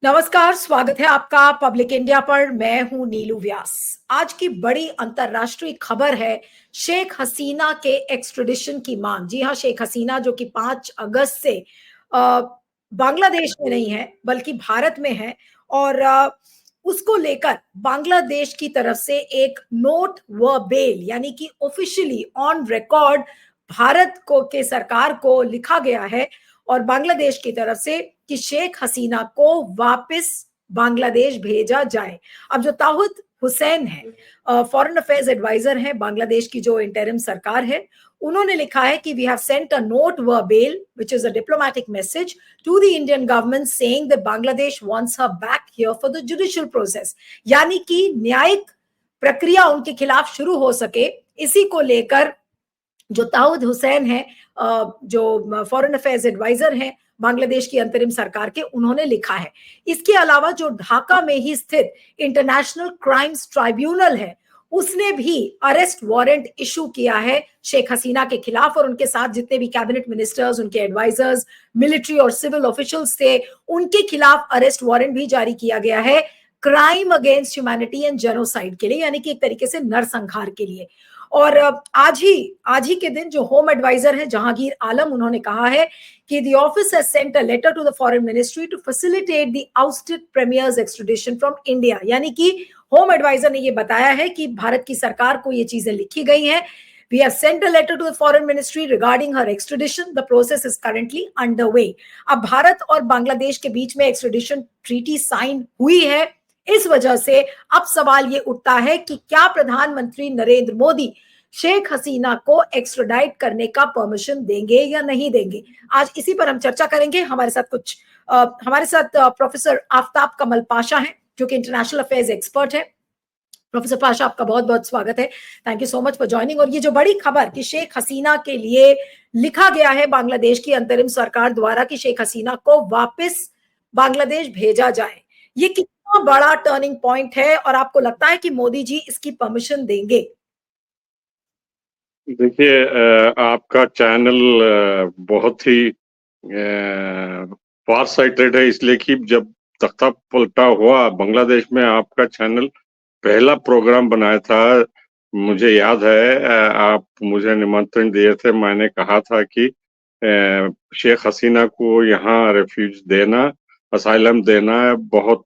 नमस्कार, स्वागत है आपका पब्लिक इंडिया पर। मैं हूं नीलू व्यास। आज की बड़ी अंतर्राष्ट्रीय खबर है शेख हसीना के एक्सट्रेडिशन की मांग। जी हां, शेख हसीना जो कि 5 अगस्त से बांग्लादेश में नहीं है बल्कि भारत में है, और उसको लेकर बांग्लादेश की तरफ से एक नोट व बेल यानी कि ऑफिशियली ऑन रिकॉर्ड भारत को के सरकार को लिखा गया है और बांग्लादेश की तरफ से कि शेख हसीना को वापस बांग्लादेश भेजा जाए। अब जो ताहिद हुसैन है, फॉरेन अफेयर्स एडवाइजर हैं बांग्लादेश की जो इंटरिम सरकार है, उन्होंने लिखा है कि we have sent a note verbale which is a diplomatic message to the Indian government saying that Bangladesh wants her back here for the judicial process, यानी कि न्यायिक प्रक्रिया उनके खिलाफ शुरू हो सके। इसी को लेकर जो ताहिद हुसैन है, जो फॉरेन अफेयर्स एडवाइजर हैं बांग्लादेश की अंतरिम सरकार के, उन्होंने लिखा है। इसके अलावा जो ढाका में ही स्थित इंटरनेशनल क्राइम्स ट्राइब्यूनल है, उसने भी अरेस्ट वारंट इशू किया है शेख हसीना के खिलाफ, और उनके साथ जितने भी कैबिनेट मिनिस्टर्स, उनके एडवाइजर्स, मिलिट्री और सिविल ऑफिशियल्स थे, उनके खिलाफ अरेस्ट वारंट भी जारी किया गया है crime against humanity and genocide के लिए, यानी कि एक तरीके से नरसंहार के लिए। और आज ही के दिन जो होम एडवाइजर है जहांगीर आलम, उन्होंने कहा है कि the office has sent a letter to the foreign ministry to facilitate the ousted premier's extradition from India, यानी कि होम एडवाइजर ने ये बताया है कि भारत की सरकार को ये चीजें लिखी गई हैं। We have sent a letter to the foreign ministry regarding her extradition. The process is currently underway. अब भारत और बांग्लादेश के बीच में एक्सट्रेडिशन ट्रीटी साइन हुई है। इस वजह से अब सवाल ये उठता है कि क्या प्रधानमंत्री नरेंद्र मोदी शेख हसीना को एक्स्ट्राडाइट करने का परमिशन देंगे या नहीं देंगे। आज इसी पर हम चर्चा करेंगे। हमारे साथ प्रोफेसर आफ्ताब कमल पाशा हैं जो कि इंटरनेशनल अफेयर्स एक्सपर्ट है। प्रोफेसर पाशा, आपका बहुत बहुत स्वागत है। Thank you so much for joining. और ये जो बड़ी खबर कि शेख हसीना के लिए लिखा गया है बांग्लादेश की अंतरिम सरकार द्वारा कि शेख हसीना को वापस बांग्लादेश भेजा जाए, ये कितना बड़ा टर्निंग पॉइंट है और आपको लगता है कि मोदी जी इसकी परमिशन देंगे? देखिए, आपका चैनल बहुत ही फार साइटेड है, इसलिए कि जब तख्ता पलटा हुआ बांग्लादेश में आपका चैनल पहला प्रोग्राम बनाया था। मुझे याद है, आप मुझे निमंत्रण दिए थे। मैंने कहा था कि शेख हसीना को यहाँ रेफ्यूज देना, असाइलम देना बहुत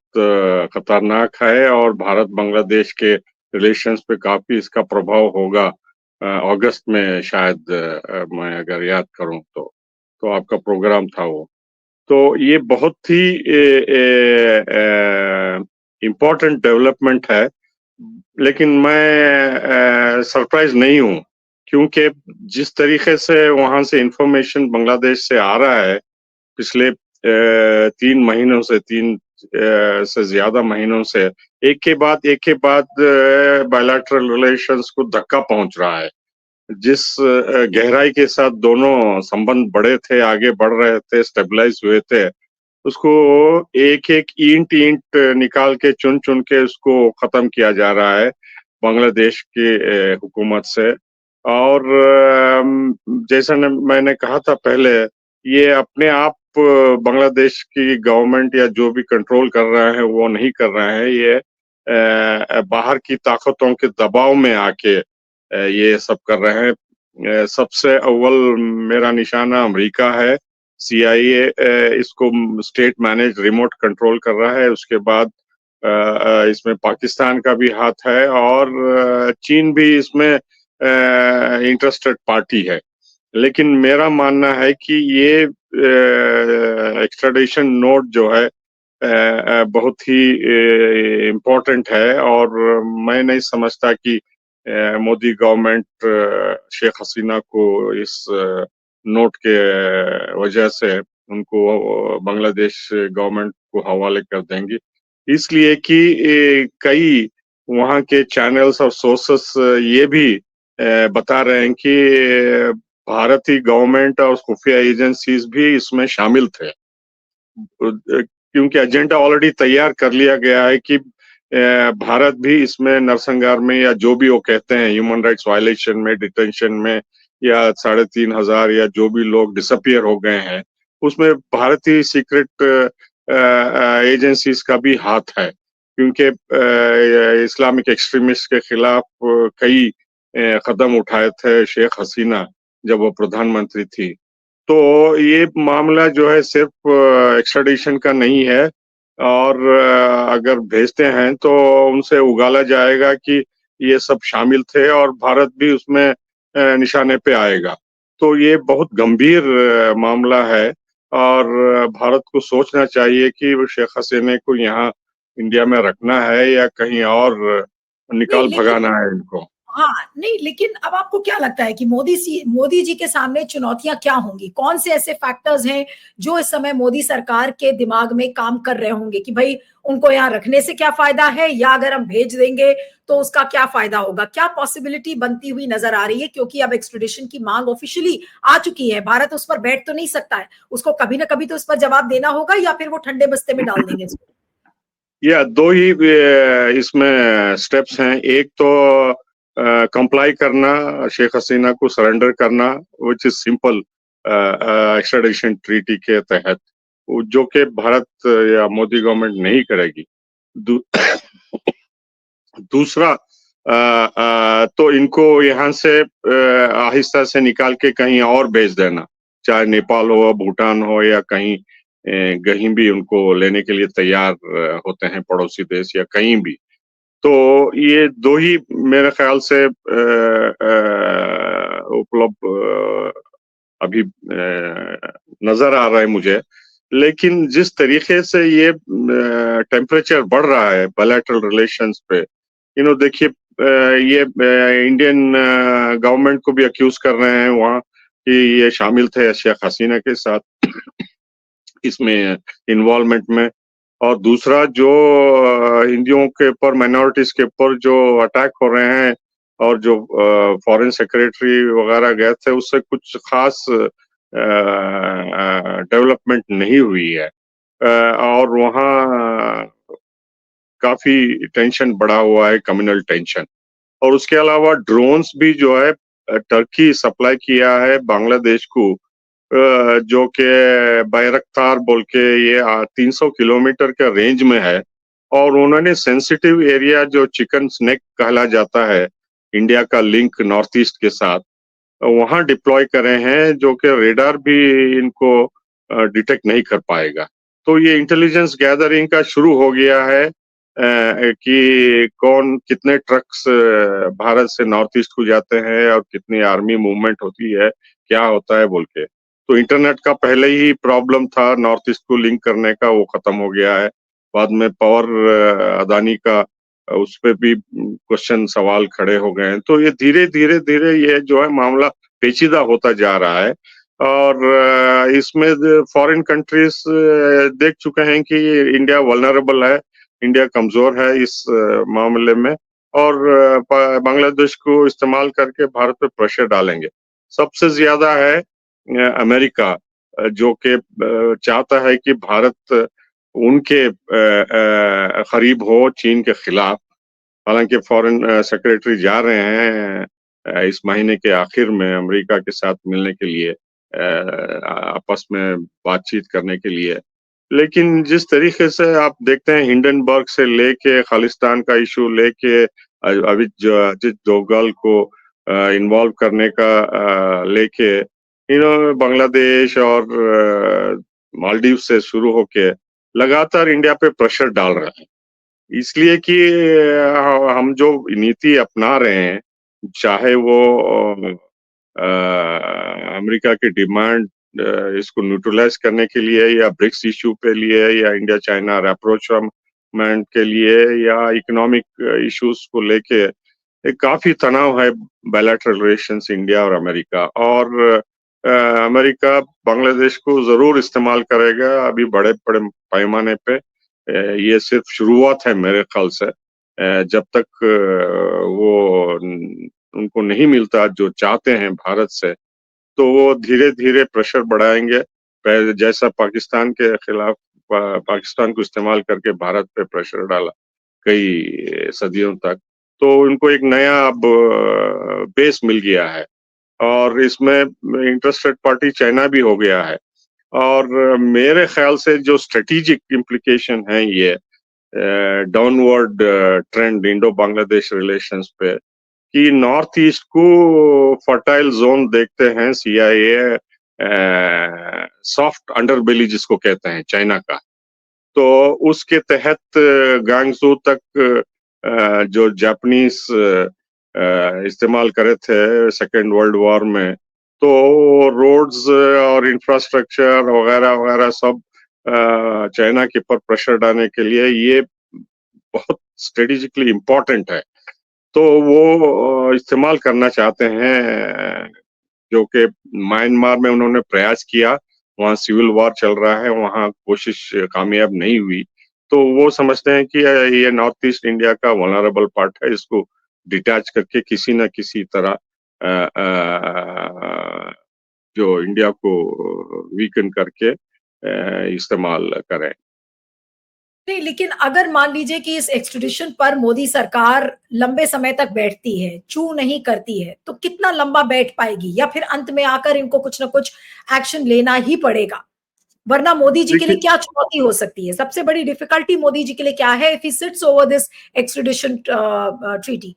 खतरनाक है और भारत बांग्लादेश के रिलेशंस पे काफी इसका प्रभाव होगा। अगस्त में शायद, मैं अगर याद करूं तो आपका प्रोग्राम था वो। तो ये बहुत ही इम्पोर्टेंट डेवलपमेंट है, लेकिन मैं सरप्राइज नहीं हूं, क्योंकि जिस तरीके से वहां से इंफॉर्मेशन बांग्लादेश से आ रहा है पिछले 3 महीनों से, 3 से ज्यादा महीनों से, एक के बाद बायलैटरल रिलेशंस को धक्का पहुंच रहा है। जिस गहराई के साथ दोनों संबंध बढ़े थे, आगे बढ़ रहे थे, स्टेबलाइज हुए थे, उसको एक एक ईंट ईंट निकाल के चुन चुन के उसको खत्म किया जा रहा है बांग्लादेश की हुकूमत से। और जैसा मैंने कहा था पहले, ये अपने आप बांग्लादेश की गवर्नमेंट या जो भी कंट्रोल कर रहे हैं वो नहीं कर रहे हैं। ये बाहर की ताकतों के दबाव में आके ये सब कर रहे हैं। सबसे अव्वल मेरा निशाना अमेरिका है। CIA इसको स्टेट मैनेज रिमोट कंट्रोल कर रहा है। उसके बाद इसमें पाकिस्तान का भी हाथ है और चीन भी इसमें इंटरेस्टेड पार्टी है। लेकिन मेरा मानना है कि ये एक्स्ट्राडिशन नोट जो है बहुत ही इम्पोर्टेंट है, और मैं नहीं समझता कि मोदी गवर्नमेंट शेख हसीना को इस नोट के वजह से उनको बांग्लादेश गवर्नमेंट को हवाले कर देंगी, इसलिए कि कई वहाँ के चैनल्स और सोर्सेस ये भी बता रहे हैं कि भारतीय गवर्नमेंट और खुफिया एजेंसीज भी इसमें शामिल थे, क्योंकि एजेंडा ऑलरेडी तैयार कर लिया गया है कि भारत भी इसमें नरसंहार में, या जो भी वो कहते हैं ह्यूमन राइट्स वायलेशन में, डिटेंशन में, या 3,500 या जो भी लोग डिसअपियर हो गए हैं, उसमें भारतीय सीक्रेट एजेंसीज का भी हाथ है, क्योंकि इस्लामिक एक्सट्रीमिस्ट के खिलाफ कई कदम उठाए थे शेख हसीना जब वो प्रधानमंत्री थी। तो ये मामला जो है सिर्फ एक्स्ट्राडिशन का नहीं है, और अगर भेजते हैं तो उनसे उगाला जाएगा कि ये सब शामिल थे और भारत भी उसमें निशाने पे आएगा। तो ये बहुत गंभीर मामला है, और भारत को सोचना चाहिए कि वो शेख हसीना को यहाँ इंडिया में रखना है या कहीं और नहीं निकाल लेकिन भगाना है इनको। हाँ, नहीं लेकिन अब आपको क्या लगता है कि मोदी जी के सामने चुनौतियां क्या होंगी? कौन से ऐसे फैक्टर्स हैं जो इस समय मोदी सरकार के दिमाग में काम कर रहे होंगे कि भाई उनको यहाँ रखने से क्या फायदा है, या अगर हम भेज देंगे तो उसका क्या फायदा होगा? क्या पॉसिबिलिटी बनती हुई नजर आ रही है? क्योंकि अब एक्सट्रेडिशन की मांग ऑफिशियली आ चुकी है, भारत उस पर बैठ तो नहीं सकता है, उसको कभी ना कभी तो उस पर जवाब देना होगा, या फिर वो ठंडे बस्ते में डाल देंगे इसको। या दो ही इसमें स्टेप्स हैं। एक तो कंप्लाई करना, शेख हसीना को सरेंडर करना, which is simple extradition treaty के तहत, जो कि भारत या मोदी गवर्नमेंट नहीं करेगी। दू, दूसरा तो इनको यहाँ से आहिस्ता से निकाल के कहीं और भेज देना, चाहे नेपाल हो, भूटान हो, या कहीं कहीं भी उनको लेने के लिए तैयार होते हैं पड़ोसी देश या कहीं भी। तो ये दो ही मेरे ख्याल से उपलब्ध अभी नजर आ रहा है मुझे। लेकिन जिस तरीके से ये टेम्परेचर बढ़ रहा है बायलैटरल रिलेशंस पे, देखिए ये इंडियन गवर्नमेंट को भी अक्यूज कर रहे हैं वहाँ कि ये शामिल थे शेख हसीना के साथ इसमें इन्वॉल्वमेंट में। और दूसरा जो हिंदियों के ऊपर, माइनॉरिटीज के ऊपर जो अटैक हो रहे हैं, और जो फॉरेन सेक्रेटरी वगैरह गए थे, उससे कुछ खास डेवलपमेंट नहीं हुई है, और वहाँ काफी टेंशन बढ़ा हुआ है, कम्युनल टेंशन। और उसके अलावा ड्रोन्स भी जो है टर्की सप्लाई किया है बांग्लादेश को, जो कि बैरक्तार बोल के ये 300 किलोमीटर के रेंज में है, और उन्होंने सेंसिटिव एरिया जो चिकन स्नेक कहला जाता है, इंडिया का लिंक नॉर्थ ईस्ट के साथ, वहां डिप्लॉय करे हैं, जो कि रेडार भी इनको डिटेक्ट नहीं कर पाएगा। तो ये इंटेलिजेंस गैदरिंग का शुरू हो गया है कि कौन कितने ट्रक्स भारत से नॉर्थ ईस्ट को जाते हैं और कितनी आर्मी मूवमेंट होती है, क्या होता है बोल के। तो इंटरनेट का पहले ही प्रॉब्लम था नॉर्थ ईस्ट को लिंक करने का, वो खत्म हो गया है। बाद में पावर अदानी का, उस पे भी क्वेश्चन सवाल खड़े हो गए हैं। तो ये धीरे धीरे धीरे ये जो है मामला पेचीदा होता जा रहा है, और इसमें फॉरेन कंट्रीज देख चुके हैं कि इंडिया वल्नरेबल है, इंडिया कमजोर है इस मामले में, और बांग्लादेश को इस्तेमाल करके भारत पे प्रेशर डालेंगे। सबसे ज्यादा है अमेरिका, जो कि चाहता है कि भारत उनके करीब हो चीन के खिलाफ। हालांकि फॉरेन सेक्रेटरी जा रहे हैं इस महीने के आखिर में अमेरिका के साथ मिलने के लिए, आपस में बातचीत करने के लिए। लेकिन जिस तरीके से आप देखते हैं हिंडनबर्ग से लेके खालिस्तान का इशू लेके अजित डोभाल को इन्वॉल्व करने का लेके, बांग्लादेश और मालदीव से शुरू होके लगातार इंडिया पे प्रेशर डाल रहा है। इसलिए कि हम जो नीति अपना रहे हैं, चाहे वो अमेरिका की डिमांड इसको न्यूट्रलाइज करने के लिए, या ब्रिक्स इश्यू पे लिए, या इंडिया चाइना रैप्रोचमेंट के लिए, या इकोनॉमिक इश्यूज को लेके, काफी तनाव है बायलैटरल रिलेशंस इंडिया और अमेरिका। और अमेरिका बांग्लादेश को जरूर इस्तेमाल करेगा अभी बड़े बड़े पैमाने पे। ये सिर्फ शुरुआत है मेरे ख्याल से। जब तक वो उनको नहीं मिलता जो चाहते हैं भारत से, तो वो धीरे धीरे प्रेशर बढ़ाएंगे, जैसा पाकिस्तान के खिलाफ पाकिस्तान को इस्तेमाल करके भारत पे प्रेशर डाला कई सदियों तक। तो उनको एक नया अब बेस मिल गया है, और इसमें इंटरेस्टेड पार्टी चाइना भी हो गया है। और मेरे ख्याल से जो स्ट्रेटेजिक इम्प्लीकेशन है ये downward trend Indo Bangladesh relations पे कि नॉर्थ ईस्ट को फर्टाइल जोन देखते हैं सीआईए सॉफ्ट अंडरबेली जिसको कहते हैं चाइना का। तो उसके तहत गांगसू तक जो जापानीज इस्तेमाल करे थे सेकेंड वर्ल्ड वॉर में, तो रोड्स और इंफ्रास्ट्रक्चर वगैरह वगैरह सब चाइना के ऊपर प्रेशर डालने के लिए ये बहुत स्ट्रेटेजिकली इम्पोर्टेंट है। तो वो इस्तेमाल करना चाहते हैं, जो कि म्यांमार में उन्होंने प्रयास किया, वहाँ सिविल वॉर चल रहा है, वहाँ कोशिश कामयाब नहीं हुई। तो वो समझते हैं कि ये नॉर्थ ईस्ट इंडिया का वल्नरेबल पार्ट है, इसको डिटैच करके किसी न किसी तरह जो इंडिया को वीकन करके इस्तेमाल करें। नहीं, लेकिन अगर मान लीजिए कि इस एक्सट्रेडिशन पर मोदी सरकार लंबे समय तक बैठती है, चू नहीं करती है, तो कितना लंबा बैठ पाएगी, या फिर अंत में आकर इनको कुछ ना कुछ एक्शन लेना ही पड़ेगा? वरना मोदी जी के लिए देखिए क्या चुनौती हो सकती है? सबसे बड़ी डिफिकल्टी मोदी जी के लिए क्या है if he sits over this extradition treaty?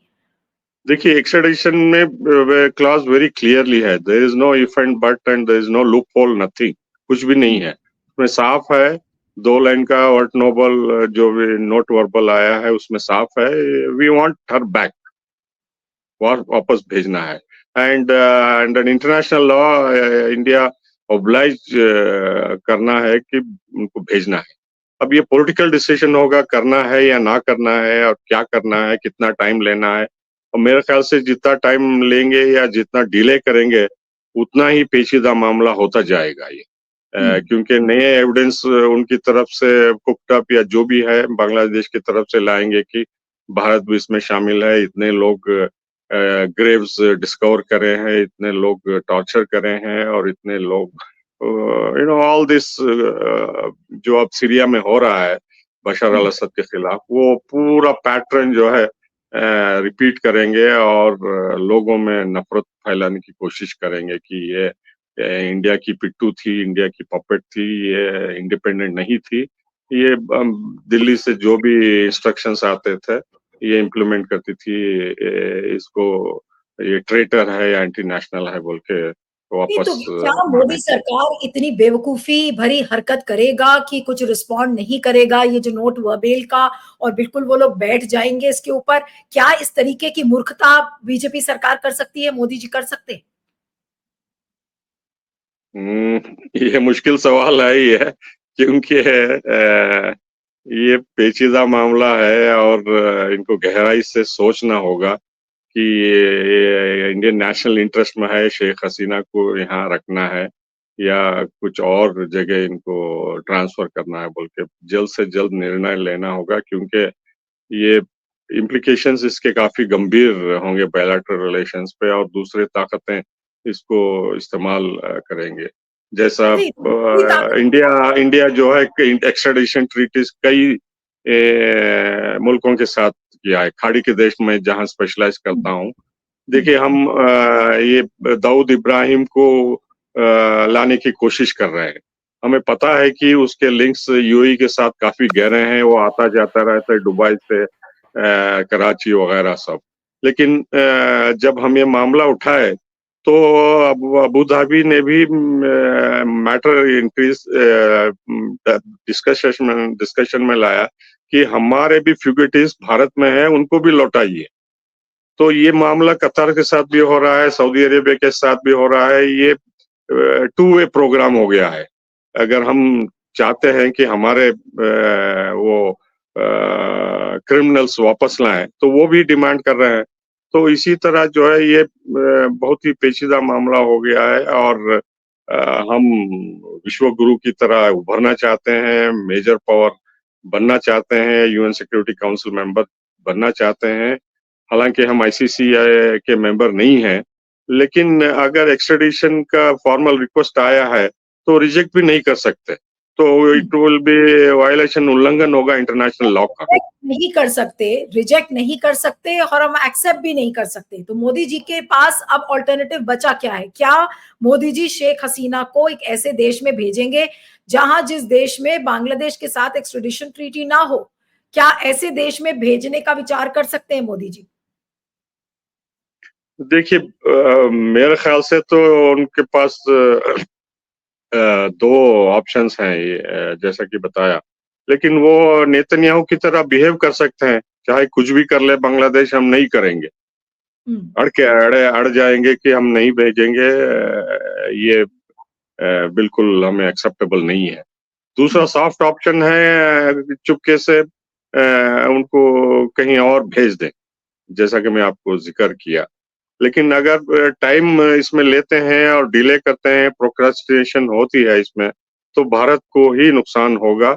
देखिए एक्स्ट्राडिशन में क्लॉज वेरी क्लियरली है, there is no if and but and there is no loophole, nothing, कुछ भी नहीं है उसमें। साफ है, 2 लाइन का वर्ट नोबल जो भी नोट वर्बल आया है उसमें साफ है, वी वांट हर बैक, वापस भेजना है। And under international law India oblige करना है कि उनको भेजना है। अब ये पॉलिटिकल डिसीजन होगा करना है या ना करना है, और क्या करना है, कितना टाइम लेना है। और मेरे ख्याल से जितना टाइम लेंगे या जितना डिले करेंगे उतना ही पेचीदा मामला होता जाएगा ये। क्योंकि नए एविडेंस उनकी तरफ से कुक्ड अप या जो भी है बांग्लादेश की तरफ से लाएंगे कि भारत भी इसमें शामिल है, इतने लोग ग्रेव्स डिस्कवर करे हैं, इतने लोग टॉर्चर करे हैं, और इतने लोग ऑल दिस जो अब सीरिया में हो रहा है बशर अल असद के खिलाफ, वो पूरा पैटर्न जो है रिपीट करेंगे और लोगों में नफरत फैलाने की कोशिश करेंगे कि ये इंडिया की पिट्टू थी, इंडिया की पपेट थी, ये इंडिपेंडेंट नहीं थी, ये दिल्ली से जो भी इंस्ट्रक्शंस आते थे ये इम्प्लीमेंट करती थी, इसको ये ट्रेटर है या एंटी नेशनल है बोल के नहीं, तो वापस क्या मोदी आने के। सरकार इतनी बेवकूफी भरी हरकत करेगा कि कुछ रिस्पॉन्ड नहीं करेगा ये जो नोट वर्बेल का, और बिल्कुल वो लोग बैठ जाएंगे इसके ऊपर? क्या इस तरीके की मूर्खता बीजेपी सरकार कर सकती है, मोदी जी कर सकते हैं? ये मुश्किल सवाल है ही है, क्योंकि ये पेचीदा मामला है और इनको गहराई से सोचना होगा कि ये इंडियन नेशनल इंटरेस्ट में है शेख हसीना को यहाँ रखना है या कुछ और जगह इनको ट्रांसफर करना है बोल के जल्द से जल्द निर्णय लेना होगा, क्योंकि ये इम्प्लीकेशंस इसके काफी गंभीर होंगे बायलैटरल रिलेशंस पे, और दूसरे ताकतें इसको इस्तेमाल करेंगे। जैसा नहीं, दूसरी ताकत इंडिया इंडिया जो है एक्स्ट्राडिशन ट्रीटीज कई मुल्कों के साथ किया है, खाड़ी के देश में जहां स्पेशलाइज करता हूँ। देखिए हम ये दाऊद इब्राहिम को लाने की कोशिश कर रहे हैं। हमें पता है कि उसके लिंक्स यूएई के साथ काफी गहरे हैं, वो आता जाता रहता है दुबई से कराची वगैरह सब। लेकिन जब हम ये मामला उठाए तो अबू धाबी ने भी मैटर इंक्रीज डिस्कशन में लाया कि हमारे भी फ्यूगिटिव्स भारत में हैं, उनको भी लौटाइए। तो ये मामला कतर के साथ भी हो रहा है, सऊदी अरेबिया के साथ भी हो रहा है, ये 2 वे प्रोग्राम हो गया है। अगर हम चाहते हैं कि हमारे वो क्रिमिनल्स वापस लाएं तो वो भी डिमांड कर रहे हैं। तो इसी तरह जो है ये बहुत ही पेचीदा मामला हो गया है, और हम विश्व गुरु की तरह उभरना चाहते हैं, मेजर पावर बनना चाहते हैं, यूएन सिक्योरिटी काउंसिल मेंबर बनना चाहते हैं। हालांकि हम आईसीसी के मेंबर नहीं हैं, लेकिन अगर एक्स्ट्रेडिशन का फॉर्मल रिक्वेस्ट आया है तो रिजेक्ट भी नहीं कर सकते। तो इट विल बी वायलेशन, उल्लंघन होगा इंटरनेशनल लॉ का। रिजेक्ट नहीं कर सकते और हम एक्सेप्ट भी नहीं कर सकते। तो मोदी जी के पास अब ऑल्टरनेटिव बचा क्या है? क्या मोदी जी शेख हसीना को एक ऐसे देश में भेजेंगे जहां जिस देश में बांग्लादेश के साथ एक्सट्रेडिशन ट्रीटी ना हो? क्या ऐसे देश में भेजने का विचार कर सकते हैं मोदी जी? देखिए, मेरे ख्याल से तो उनके पास दो ऑप्शंस हैं, ये जैसा कि बताया। लेकिन वो नेतन्याहू की तरह बिहेव कर सकते हैं, चाहे कुछ भी कर ले बांग्लादेश, हम नहीं करेंगे, अड़ जाएंगे कि हम नहीं भेजेंगे, ये बिल्कुल हमें एक्सेप्टेबल नहीं है। दूसरा सॉफ्ट ऑप्शन है, चुपके से उनको कहीं और भेज दें, जैसा कि मैं आपको जिक्र किया। लेकिन अगर टाइम इसमें लेते हैं और डिले करते हैं, प्रोक्रेस्टिनेशन होती है इसमें, तो भारत को ही नुकसान होगा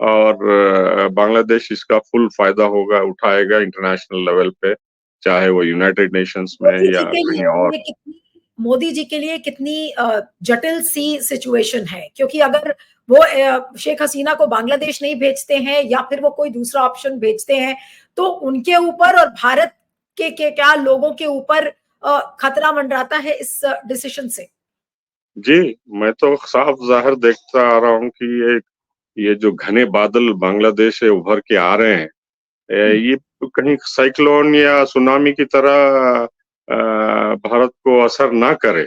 और बांग्लादेश इसका फुल फायदा होगा, उठाएगा इंटरनेशनल लेवल पे, चाहे वो यूनाइटेड नेशंस में मोदी या जी के कहीं लिए और। ये कितनी मोदी जी के लिए कितनी जटिल सी सिचुएशन है, क्योंकि अगर वो शेख हसीना को बांग्लादेश नहीं भेजते हैं या फिर वो कोई दूसरा ऑप्शन भेजते हैं, तो उनके ऊपर और भारत के क्या लोगों के ऊपर खतरा मंडराता है इस डिसीजन से। जी, मैं तो साफ ज़ाहिर देखता आ रहा हूँ कि ये जो घने बादल बांग्लादेश से उभर के आ रहे हैं, ये कहीं साइक्लोन या सुनामी की तरह भारत को असर ना करे,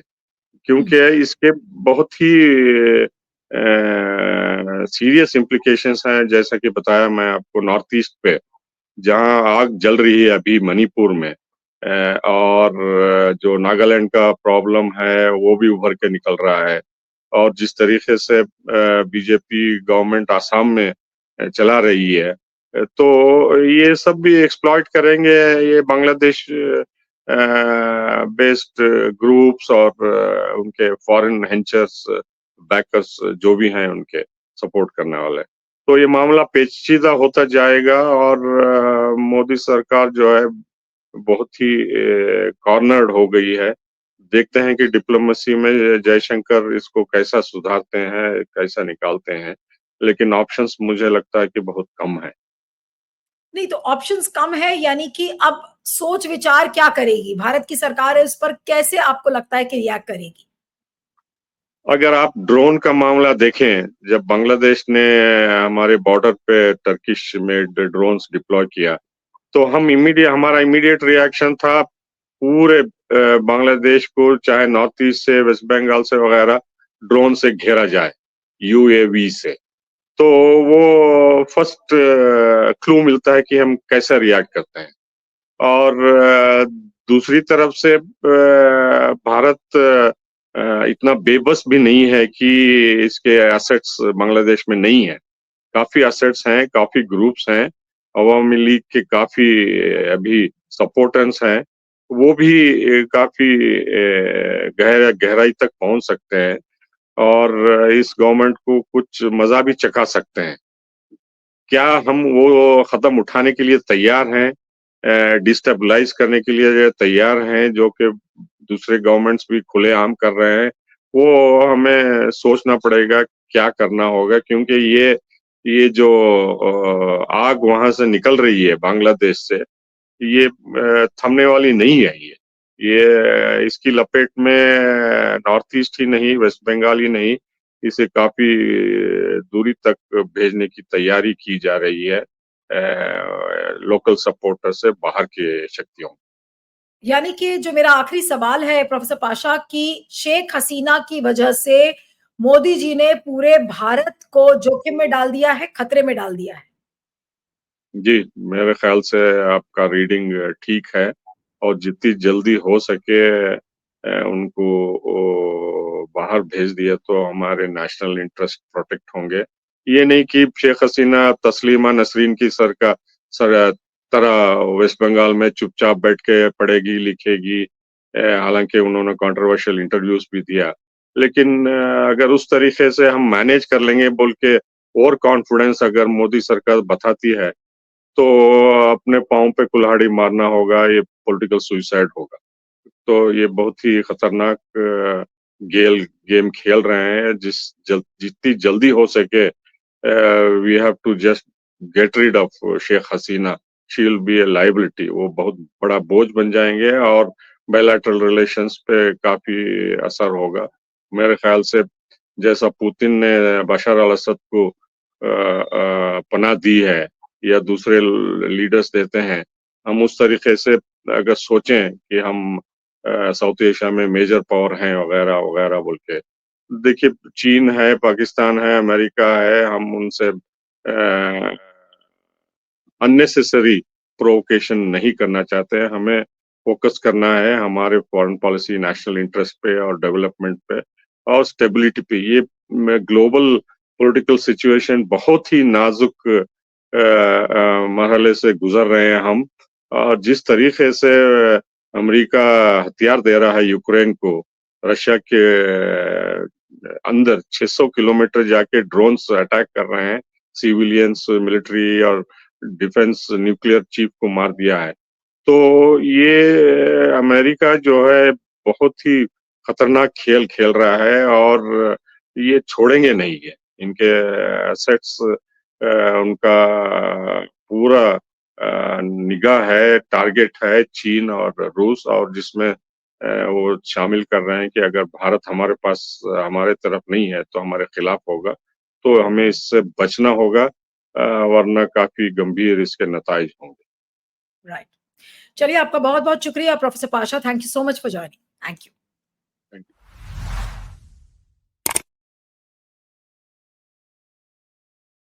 क्योंकि इसके बहुत ही सीरियस इम्प्लीकेशंस हैं, जैसा कि बताया मैं आपको नॉर्थ ईस्ट पे, जहां आग जल रही है अभी मणिपुर में, और जो नागालैंड का प्रॉब्लम है वो भी उभर के निकल रहा है, और जिस तरीके से बीजेपी गवर्नमेंट आसाम में चला रही है, तो ये सब भी एक्सप्लॉइट करेंगे ये बांग्लादेश बेस्ड ग्रुप्स और उनके फॉरेन हेंचर्स, बैकर्स जो भी हैं उनके सपोर्ट करने वाले। तो ये मामला पेचीदा होता जाएगा और मोदी सरकार जो है बहुत ही कॉर्नर्ड हो गई है। देखते हैं कि डिप्लोमेसी में जयशंकर इसको कैसा सुधारते हैं, कैसा निकालते हैं। लेकिन ऑप्शंस मुझे लगता है कि बहुत कम है। नहीं, तो ऑप्शंस कम है यानी कि अब सोच विचार क्या करेगी भारत की सरकार? इस पर कैसे आपको लगता है कि रिएक्ट करेगी? अगर आप ड्रोन का मामला देखें, जब बांग्लादेश ने हमारे बॉर्डर पे टर्किश मेड ड्रोन्स डिप्लॉय किया, तो हमारा इमीडिएट रिएक्शन था पूरे बांग्लादेश को, चाहे नॉर्थ ईस्ट से, वेस्ट बंगाल से वगैरह, ड्रोन से घेरा जाए, यूएवी से। तो वो फर्स्ट क्लू मिलता है कि हम कैसा रिएक्ट करते हैं। और दूसरी तरफ से भारत इतना बेबस भी नहीं है कि इसके एसेट्स बांग्लादेश में नहीं है। काफी एसेट्स हैं, काफी ग्रुप्स हैं, अवामी लीग के काफी अभी सपोर्टर्स हैं, वो भी काफी गहराई तक पहुंच सकते हैं और इस गवर्नमेंट को कुछ मजा भी चखा सकते हैं। क्या हम वो कदम उठाने के लिए तैयार हैं, डिस्टेबलाइज करने के लिए तैयार हैं, जो कि दूसरे गवर्नमेंट्स भी खुलेआम कर रहे हैं? वो हमें सोचना पड़ेगा क्या करना होगा, क्योंकि ये जो आग वहां से निकल रही है बांग्लादेश से, ये थमने वाली नहीं है। ये इसकी लपेट में नॉर्थ ईस्ट ही नहीं, वेस्ट बंगाल ही नहीं, इसे काफी दूरी तक भेजने की तैयारी की जा रही है लोकल सपोर्टर से, बाहर के शक्तियों। यानी कि जो मेरा आखिरी सवाल है प्रोफेसर पाशा, की शेख हसीना की वजह से मोदी जी ने पूरे भारत को जोखिम में डाल दिया है, खतरे में डाल दिया है? जी, मेरे ख्याल से आपका रीडिंग ठीक है, और जितनी जल्दी हो सके उनको बाहर भेज दिया तो हमारे नेशनल इंटरेस्ट प्रोटेक्ट होंगे। ये नहीं कि शेख हसीना तस्लीमा नसरीन की सर तरह वेस्ट बंगाल में चुपचाप बैठ के पढ़ेगी, लिखेगी। हालांकि उन्होंने कंट्रोवर्शियल इंटरव्यूज भी दिया, लेकिन अगर उस तरीके से हम मैनेज कर लेंगे बोल के और कॉन्फिडेंस अगर मोदी सरकार बताती है, तो अपने पाँव पे कुल्हाड़ी मारना होगा, ये पॉलिटिकल सुसाइड होगा। तो ये बहुत ही खतरनाक गेम खेल रहे हैं। जितनी जल्दी हो सके we have to just get rid of Sheikh Hasina. She will be a liability. वो बहुत बड़ा बोझ बन जाएंगे और बायलैटरल रिलेशंस पे काफी असर होगा। मेरे ख्याल से जैसा पुतिन ने बशर अल असद को पनाह दी है या दूसरे लीडर्स देते हैं, हम उस तरीके से अगर सोचें कि हम साउथ एशिया में मेजर पावर हैं वगैरह वगैरह बोल के, देखिए चीन है, पाकिस्तान है, अमेरिका है, हम उनसे अननेसेसरी प्रोवोकेशन नहीं करना चाहते हैं। हमें फोकस करना है हमारे फॉरेन पॉलिसी, नेशनल इंटरेस्ट पे और डेवलपमेंट पे और स्टेबिलिटी पे। ये ग्लोबल पॉलिटिकल सिचुएशन बहुत ही नाजुक मरहले से गुजर रहे हैं हम। और जिस तरीके से अमेरिका हथियार दे रहा है यूक्रेन को, रशिया के अंदर 600 किलोमीटर जाके ड्रोन्स अटैक कर रहे हैं, सिविलियंस, मिलिट्री और डिफेंस न्यूक्लियर चीफ को मार दिया है। तो ये अमेरिका जो है बहुत ही खतरनाक खेल खेल रहा है और ये छोड़ेंगे नहीं है। इनके एसेट्स उनका पूरा निगाह है, टारगेट है चीन और रूस, और जिसमें वो शामिल कर रहे हैं कि अगर भारत हमारे पास हमारे तरफ नहीं है तो हमारे खिलाफ होगा। तो हमें इससे बचना होगा वरना काफी गंभीर इसके नताइज होंगे। राइट। चलिए, आपका बहुत-बहुत शुक्रिया professor Pasha. Thank you so much for joining. Thank you.